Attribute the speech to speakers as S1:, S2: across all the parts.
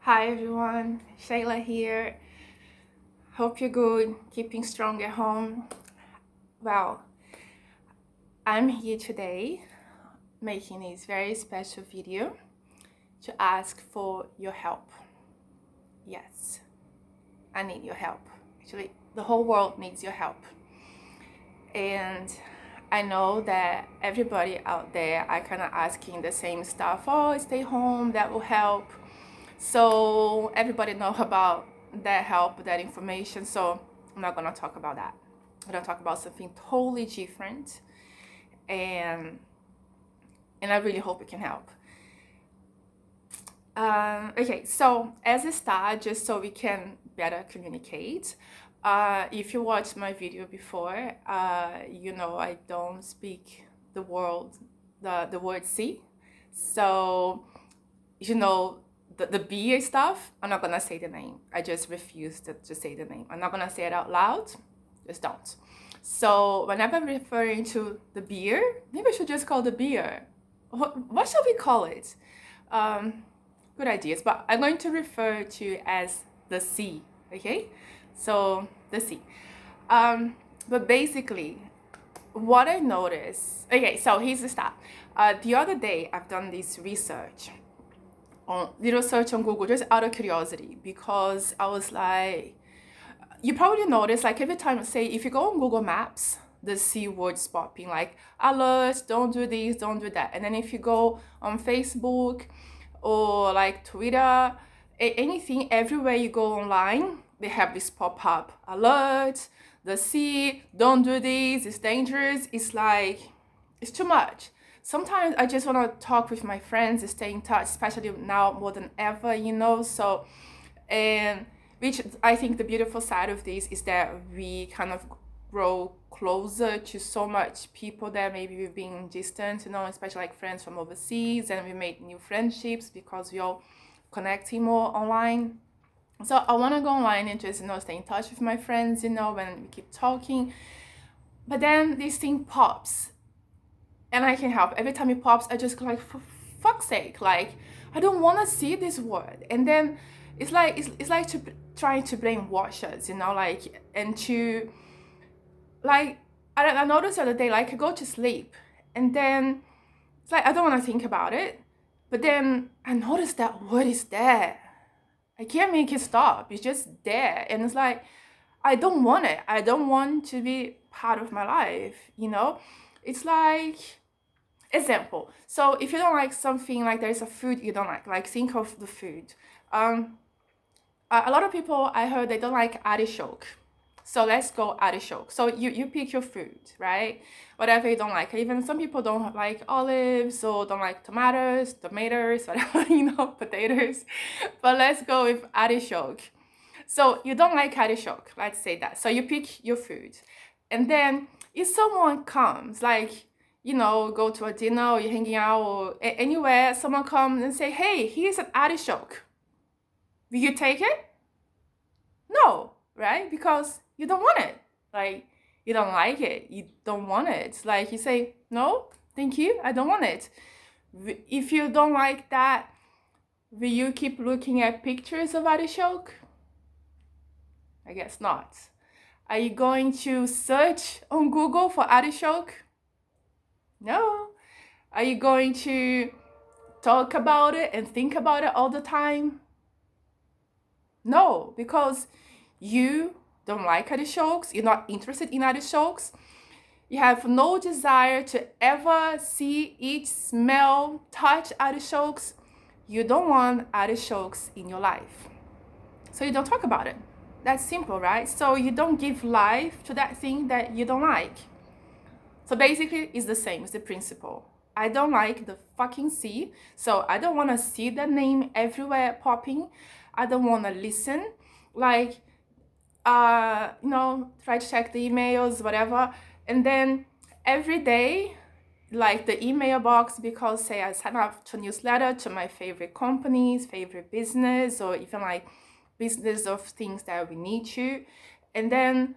S1: Hi everyone, Shailla here. Hope you're good, keeping strong at home. Well, I'm here today making this very special video to ask for your help. Yes, I need your help. Actually, the whole world needs your help. And I know that everybody out there are kind of asking the same stuff. Oh, stay home, that will help. So everybody know about that help, that information. So I'm not gonna talk about that. I'm gonna talk about something totally different, and I really hope it can help. Okay, so as a start, just so we can better communicate, if you watched my video before, you know I don't speak the word C. So you know the beer stuff, I'm not gonna say the name. I just refuse to say the name. I'm not gonna say it out loud. Just don't. So whenever I'm referring to the beer, maybe I should just call the beer. What shall we call it? Good ideas, but I'm going to refer to as the sea. Okay, so the sea. But basically, what I noticed. Okay, so here's the start. The other day, I've done this research little search on Google just out of curiosity, because I was like, you probably notice like every time, say if you go on Google Maps, the C word's popping like alert, don't do this, don't do that. And then if you go on Facebook or like Twitter, anything, everywhere you go online, they have this pop-up alert, the C, don't do this, it's dangerous. It's like, it's too much. Sometimes I just want to talk with my friends and stay in touch, especially now more than ever, you know. So, and which I think the beautiful side of this is that we kind of grow closer to so much people that maybe we've been distant, you know, especially like friends from overseas, and we made new friendships because we all connecting more online. So I want to go online and just, you know, stay in touch with my friends, you know, when we keep talking. But then this thing pops and I can help. Every time it pops, I just go like, for fuck's sake, like I don't want to see this word. And then it's like trying to brainwash us, you know, like, and to like I noticed the other day, like I go to sleep and then it's like I don't want to think about it, but then I noticed that word is there. I can't make it stop. It's just there, and it's like I don't want it. I don't want to be part of my life, you know. It's like, example, so if you don't like something, like there's a food you don't like think of the food. A lot of people I heard they don't like artichoke. So let's go artichoke. So you pick your food, right? Whatever you don't like. Even some people don't like olives or don't like tomatoes, whatever, you know, potatoes. But let's go with artichoke. So you don't like artichoke, let's say that. So you pick your food. And then if someone comes, like, you know, go to a dinner or you're hanging out or anywhere, someone comes and say, hey, here's an artichoke. Will you take it? No, right? Because you don't want it. Like, you don't like it. You don't want it. Like, you say, no, thank you, I don't want it. If you don't like that, will you keep looking at pictures of artichoke? I guess not. Are you going to search on Google for artichoke? No. Are you going to talk about it and think about it all the time? No, because you don't like artichokes, you're not interested in artichokes, you have no desire to ever see, eat, smell, touch artichokes. You don't want artichokes in your life. So you don't talk about it. That's simple, right? So you don't give life to that thing that you don't like. So basically, it's the same, it's the principle. I don't like the fucking sea, so I don't want to see the name everywhere popping. I don't want to listen. Like, you know, try to check the emails, whatever. And then every day, like the email box, because say I sign up to a newsletter to my favorite companies, favorite business, or even like business of things that we need to. And then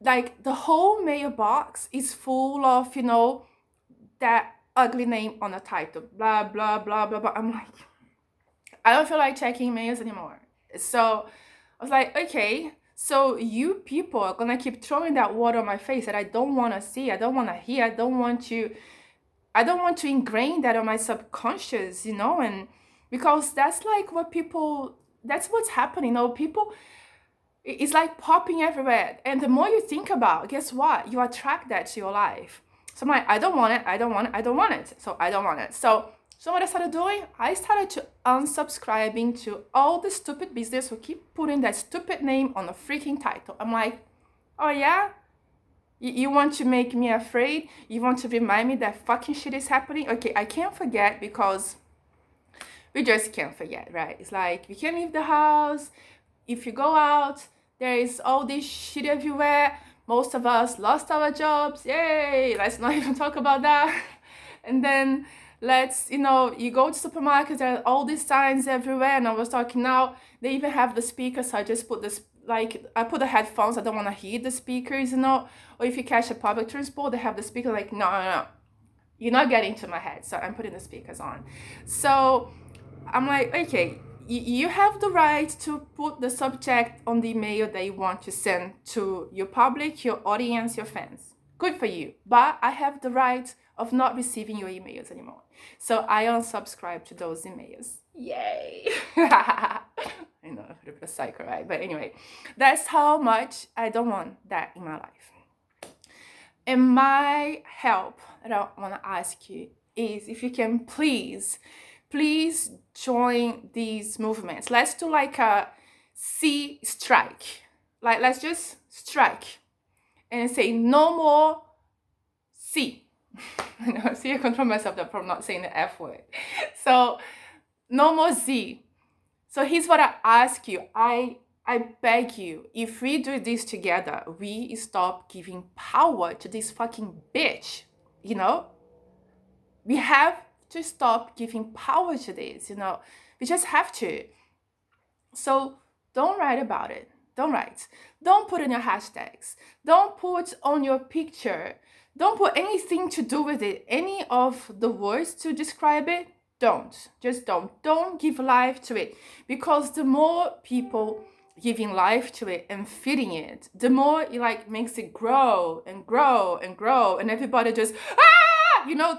S1: like the whole mailbox is full of, you know, that ugly name on the title, blah, blah, blah, blah, blah. I'm like, I don't feel like checking emails anymore. So I was like, okay, so you people are gonna keep throwing that water on my face that I don't want to see, I don't want to hear, I don't want to ingrain that on my subconscious, and because that's like what people, that's what's happening. People, it's like popping everywhere. And the more you think about, guess what? You attract that to your life. So I'm like, I don't want it, I don't want it, I don't want it. So I don't want it. So what I started doing, I started to unsubscribing to all the stupid business who keep putting that stupid name on the freaking title. I'm like, oh yeah? You want to make me afraid? You want to remind me that fucking shit is happening? Okay, I can't forget because we just can't forget, right? It's like we can't leave the house. If you go out, there is all this shit everywhere. Most of us lost our jobs. Yay! Let's not even talk about that. And then you go to supermarkets, there are all these signs everywhere. And I was talking now, they even have the speakers. So I just put this, like, I put the headphones. I don't want to hear the speakers, Or if you catch a public transport, they have the speaker like, no. You're not getting to my head. So I'm putting the speakers on. So I'm like, okay, you have the right to put the subject on the email that you want to send to your public, your audience, your fans. Good for you. But I have the right of not receiving your emails anymore. So I unsubscribe to those emails. Yay. I know, a bit of a psycho, right? But anyway, that's how much I don't want that in my life. And my help that I want to ask you is if you can please join these movements. Let's do like a C strike. Like, let's just strike and say no more C. I know, see, I control myself from not saying the F word. So no more Z. So here's what I ask you. I beg you, if we do this together, we stop giving power to this fucking bitch, We have to stop giving power to this, We just have to. So don't write about it. Don't write. Don't put in your hashtags. Don't put on your picture. Don't put anything to do with it. Any of the words to describe it, don't. Just don't. Don't give life to it. Because the more people giving life to it and feeding it, the more it makes it grow and grow and grow. And everybody just,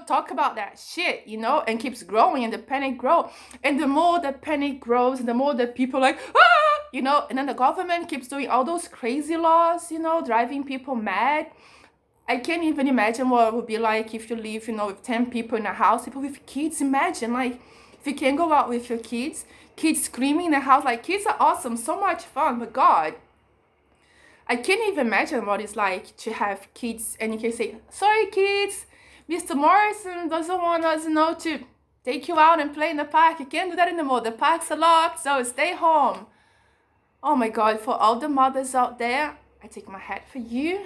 S1: talk about that shit, and keeps growing and the panic grows. And the more the panic grows and the more the people and then the government keeps doing all those crazy laws, driving people mad. I can't even imagine what it would be like if you live, with 10 people in a house, people with kids. Imagine, if you can go out with your kids screaming in the house. Kids are awesome, so much fun, but God, I can't even imagine what it's like to have kids and you can say, sorry kids, Mr. Morrison doesn't want us, to take you out and play in the park. You can't do that anymore. The parks are locked, so stay home. Oh my God, for all the mothers out there, I take my hat for you.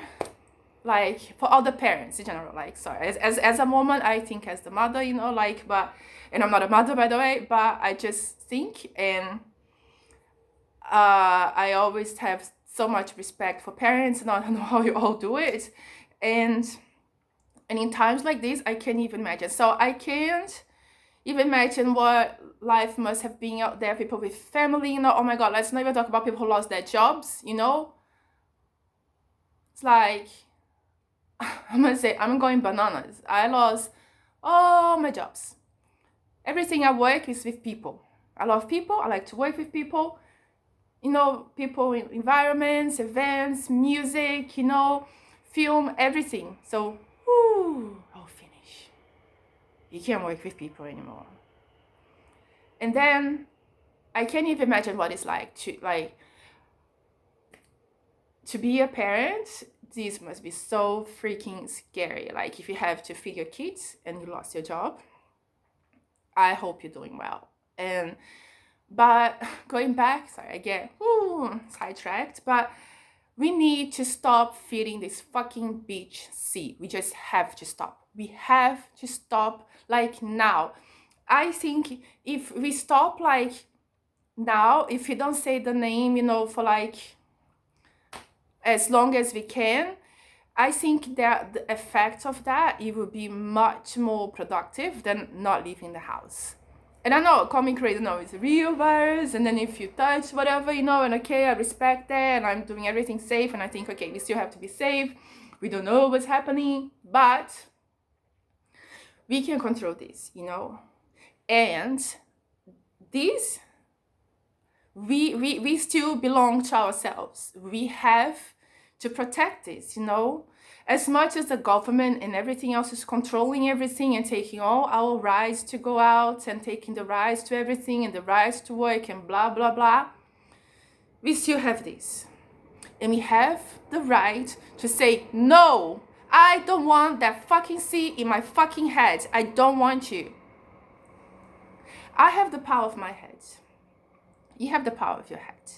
S1: For all the parents in general, sorry, as a woman, I think as the mother, and I'm not a mother, by the way, but I just think, and I always have so much respect for parents, and I don't know how you all do it, and in times like this, I can't even imagine. So I can't even imagine what life must have been out there, people with family, oh my God, let's not even talk about people who lost their jobs, It's like, I'm gonna say, I'm going bananas. I lost all my jobs. Everything I work is with people. I love people. I like to work with people. People in environments, events, music, film, everything. So, I'll finish. You can't work with people anymore. And then I can't even imagine what it's like to be a parent. This must be so freaking scary. If you have to feed your kids and you lost your job, I hope you're doing well. But going back, sorry, I get sidetracked, but we need to stop feeding this fucking bitch seed. We just have to stop. We have to stop now. I think if we stop now, if you don't say the name, for as long as we can, I think that the effect of that, it will be much more productive than not leaving the house. And I know, call me crazy, no, it's a real virus, and then if you touch whatever, you know, and okay, I respect that, and I'm doing everything safe, and I think, okay, we still have to be safe, we don't know what's happening, but we can control this, you know, and this, we still belong to ourselves. We have to protect this, you know, as much as the government and everything else is controlling everything and taking all our rights to go out and taking the rights to everything and the rights to work and blah, blah, blah. We still have this. And we have the right to say, no, I don't want that fucking seed in my fucking head. I don't want you. I have the power of my head. You have the power of your head.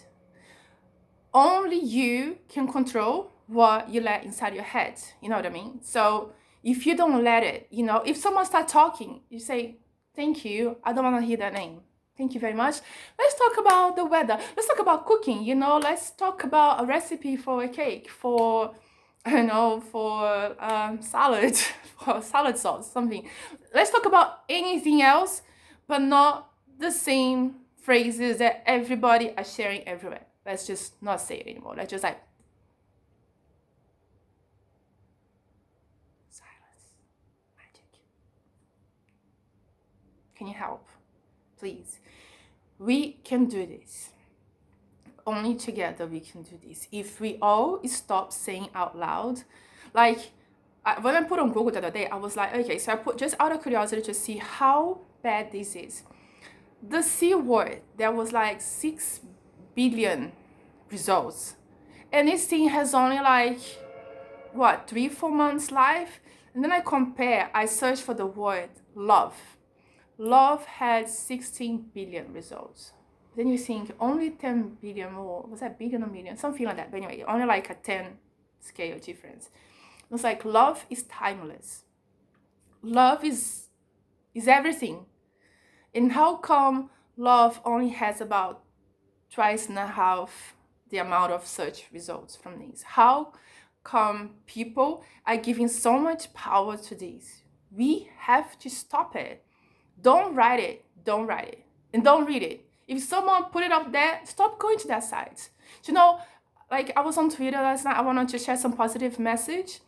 S1: Only you can control what you let inside your head. You know what I mean? So if you don't let it, you know, if someone starts talking, you say, thank you, I don't want to hear that name. Thank you very much. Let's talk about the weather. Let's talk about cooking, you know, let's talk about a recipe for a cake, for, I know, for salad, for salad sauce, something. Let's talk about anything else, but not the same phrases that everybody are sharing everywhere. Let's just not say it anymore. Let's just like, silence, magic. Can you help? Please. We can do this. Only together we can do this. If we all stop saying out loud, like when I put on Google the other day, I was like, okay, so I put just out of curiosity to see how bad this is. The C word, there was like 6 billion results. And this thing has only like, what, 3-4 months life? And then I searched for the word love. Love had 16 billion results. Then you think only 10 billion more, was that billion or million? Something like that. But anyway, only like a 10 scale difference. It's like love is timeless. Love is everything. And how come love only has about 2.5 the amount of search results from these? How come people are giving so much power to this? We have to stop it. Don't write it. Don't write it. And don't read it. If someone put it up there, stop going to that site. You know, like I was on Twitter last night. I wanted to share some positive message.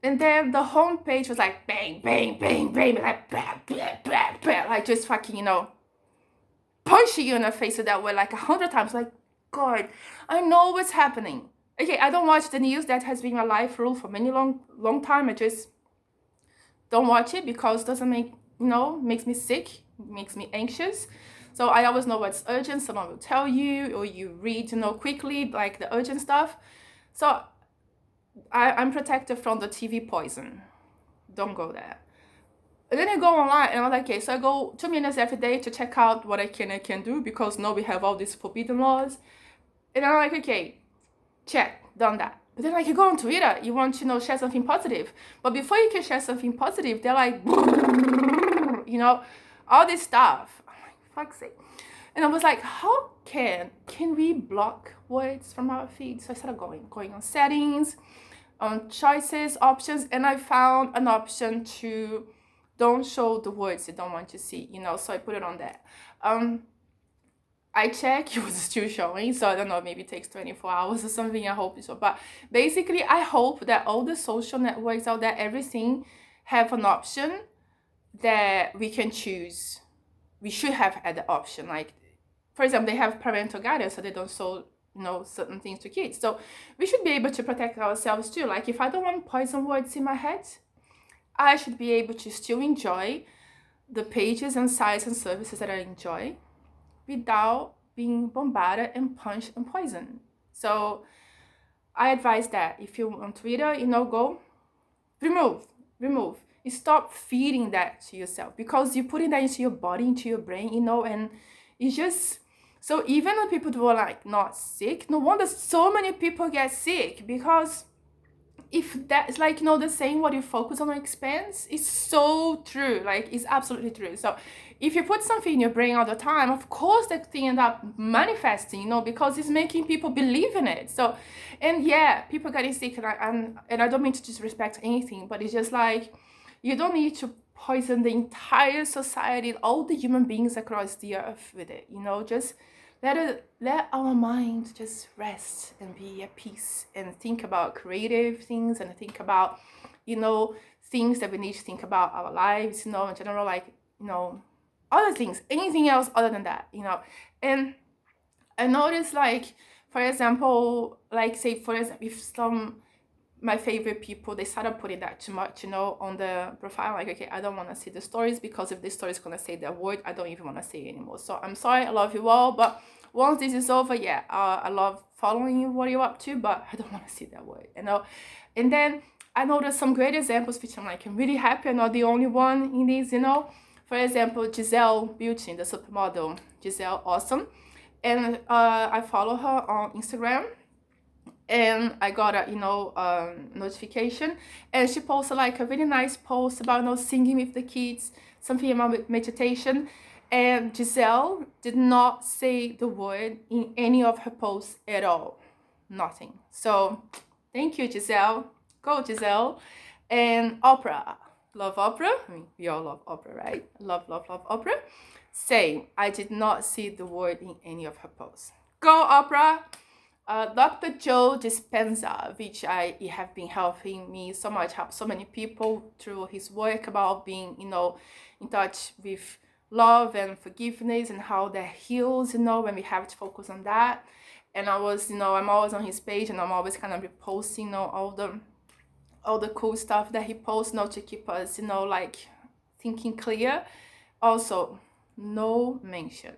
S1: And then the homepage was like, bang, bang, bang, bang, like, blah, blah, blah, blah, like just fucking, you know, punching you in the face with that way like 100 times. Like, God, I know what's happening. Okay, I don't watch the news. That has been my life rule for many long time. I just don't watch it because it doesn't make, you know, makes me sick, makes me anxious. So I always know what's urgent. Someone will tell you, or you read, you know, quickly, like the urgent stuff. So I'm protected from the TV poison. Don't go there. And then I go online and I'm like, okay, so I go 2 minutes every day to check out what I can do, because now we have all these forbidden laws. And I'm like, okay, check, done that. But then like you go on Twitter, you want to, you know, share something positive. But before you can share something positive, they're like, you know, all this stuff. I'm like, fuck's sake. And I was like, how can we block words from our feed? So I started going on settings, on choices, options, and I found an option to don't show the words you don't want to see, you know, so I put it on there. I check, it was still showing, so I don't know, maybe it takes 24 hours or something, I hope so. But basically, I hope that all the social networks out there, everything, have an option that we can choose. We should have had the option, like, for example, they have parental guidance, so they don't show, you know, certain things to kids. So we should be able to protect ourselves too. Like, if I don't want poison words in my head, I should be able to still enjoy the pages and sites and services that I enjoy without being bombarded and punched and poisoned. So I advise that if you're on Twitter, you know, go remove. You stop feeding that to yourself, because you're putting that into your body, into your brain, you know, and it's just, so even when people who are like not sick, no wonder so many people get sick, because if that's like, you know, the saying, what you focus on expands, is so true. Like, it's absolutely true. So if you put something in your brain all the time, of course that thing end up manifesting, you know, because it's making people believe in it. So, and yeah, people getting sick, and I don't mean to disrespect anything, but it's just like, you don't need to poison the entire society, all the human beings across the earth with it. Just let our mind just rest and be at peace and think about creative things and think about things that we need to think about our lives, in general, like other things, anything else other than that. And I noticed, like, for example, like, say, for example, if my favorite people, they started putting that too much, on the profile. Like, okay, I don't want to see the stories, because if this story is going to say that word, I don't even want to see it anymore. So I'm sorry, I love you all, but once this is over, yeah, I love following you, what you're up to, but I don't want to see that word, And then I noticed some great examples, which I'm like, I'm really happy I'm not the only one in these, For example, Giselle Beauty, the supermodel, Giselle Awesome. And I follow her on Instagram, and I got a notification, and she posted like a really nice post about singing with the kids, something about meditation. And Giselle did not say the word in any of her posts at all, nothing. So thank you, Giselle. Go, Giselle. And Oprah, love Oprah. I mean, we all love Oprah, right? Love Oprah. Same, I did not see the word in any of her posts. Go, Oprah. Dr. Joe Dispenza, which I have been helping me so much, help so many people through his work about being, in touch with love and forgiveness and how that heals, when we have to focus on that. And I was, I'm always on his page, and I'm always kind of reposting, all the cool stuff that he posts, to keep us, like, thinking clear. Also, no mention,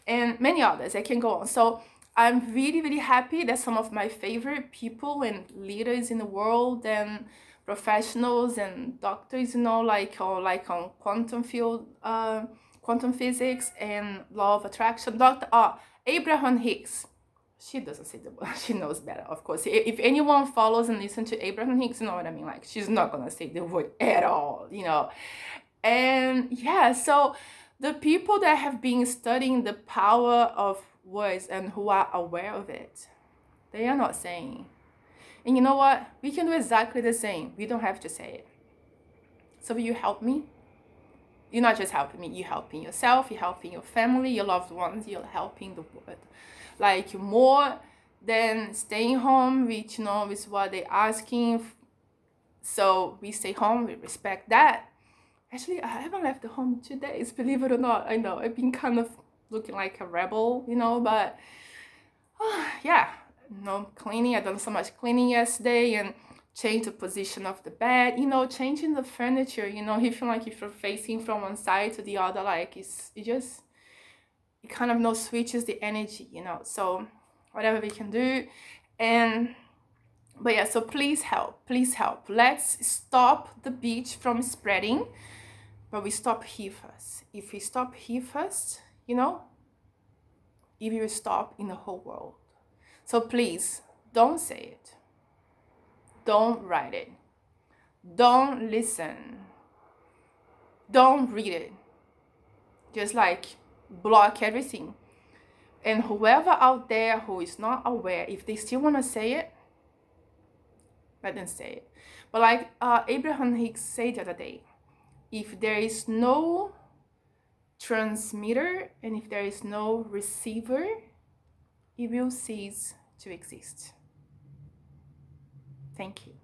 S1: and many others. I can go on. So I'm really, really happy that some of my favorite people and leaders in the world and professionals and doctors, like on quantum field, quantum physics and law of attraction. Abraham Hicks. She doesn't say the word. She knows better, of course. If anyone follows and listens to Abraham Hicks, you know what I mean? Like, she's not gonna say the word at all, And yeah, so the people that have been studying the power of words and who are aware of it, they are not saying. And you know what? We can do exactly the same. We don't have to say it. So will you help me? You're not just helping me, you're helping yourself, you're helping your family, your loved ones, you're helping the world. Like, more than staying home, which, is what they're asking. So we stay home, we respect that. Actually, I haven't left the home 2 days, believe it or not. I know, I've been kind of looking like a rebel, but yeah, cleaning. I done so much cleaning yesterday and changed the position of the bed, changing the furniture, if you're facing from one side to the other, like, it kind of switches the energy, so whatever we can do. But yeah, so please help. Let's stop the beach from spreading, but we stop here first. If we stop here first, it will stop in the whole world. So please, don't say it. Don't write it. Don't listen. Don't read it. Just like block everything. And whoever out there who is not aware, if they still want to say it, let them say it. But like Abraham Hicks said the other day, if there is no transmitter and if there is no receiver, it will cease to exist. Thank you.